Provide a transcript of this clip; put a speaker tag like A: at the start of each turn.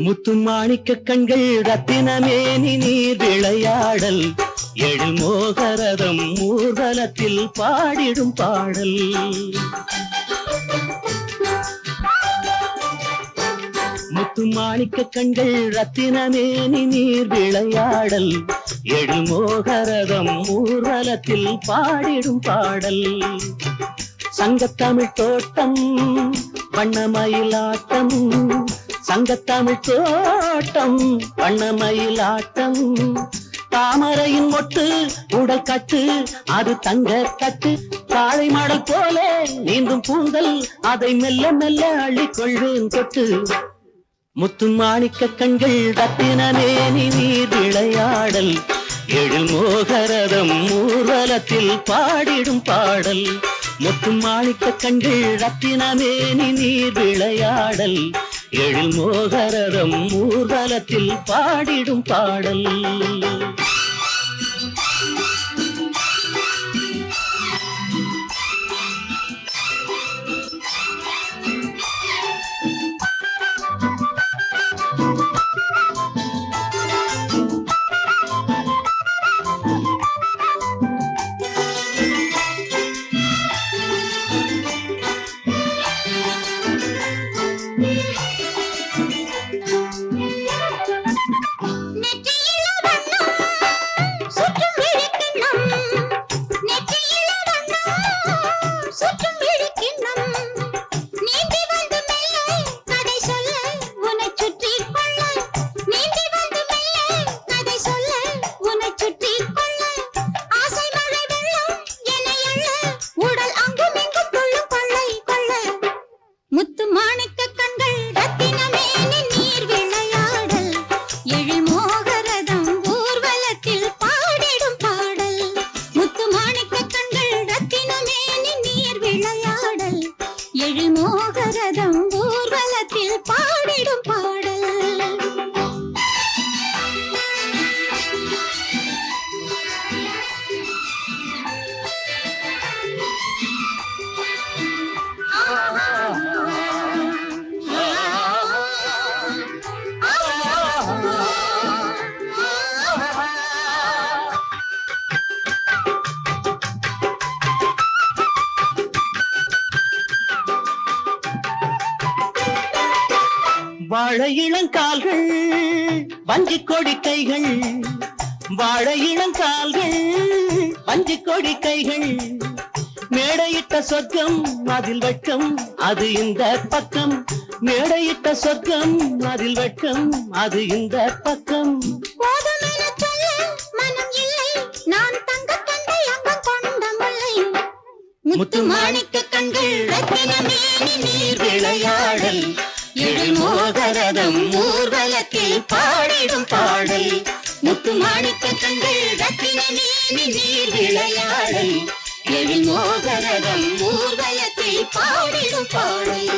A: முத்து மாணிக்க கண்கள் ரத்தினமேனி நீர் விளையாடல் எழில் மோகரதம் ஊர்வலத்தில் பாடிடும் பாடல். முத்து மாணிக்க கண்கள் ரத்தினமேனி நீர் விளையாடல் எழில் மோகரதம் ஊர்வலத்தில் பாடிடும் பாடல். சங்கத்தமிழ் தோட்டம் வண்ணமயிலாட்டம், சங்கத்தமிழ் தோட்டம் வண்ணமயிலாட்டம், தாமரையின் மொட்டு உடல் கட்டு அது தங்க கட்டு, காளை மாடல் போல நீந்தும் பூந்தல் அதை மெல்ல மெல்ல அள்ளிக்கொள்வேன் தொட்டு. முத்து மாணிக்க கண்கள் ரத்தினமேனி நீர் விளையாடல் எழில் மோகரதம் ஊர்வலத்தில் பாடிடும் பாடல். முத்து மாணிக்க கண்கள் ரத்தினமேனி நீர் விளையாடல் எழில் மோகரதம் ஊர்வலத்தில் பாடிடும் பாடல்.
B: முத்து மாணிக்க கண்கள் ரத்தினமேனி நீர் விளையாடல் எழில் மோகரதம் ஊர்வலத்தில் பாடிடும் பாடல். முத்து மாணிக்க கண்கள் ரத்தினமேனி நீர் விளையாடல் எழில் மோகரதம் ஊர்வலத்தில் பாடிடும் பாடல்.
A: வாழை இளங்கால்கள் வஞ்சி கொடி கைகள், வாழை இளங்கால்கள் வஞ்சி கொடி கைகள், மேடையிட்ட சொர்க்கம் அதில் வெட்கம் அது இந்த பக்கம், மேடையிட்ட சொர்க்கம் அதில் வெட்கம் அது இந்த பக்கம்.
B: போதுமென சொல்ல மனம் இல்லை நான் தங்க கண்டை அங்கம் கொண்ட முல்லை.
A: முத்து மாணிக்க கண்கள் ரத்தினமேனி நீர் விளையாடல் எழில் மோகரதம் ஊர்வலத்தில் பாடிடும் பாடல். முத்து மாணிக்க கண்கள் ரத்தினமேனி நீர் விளையாடல் எழில் மோகரதம் ஊர்வலத்தில் பாடிடும் பாடல்.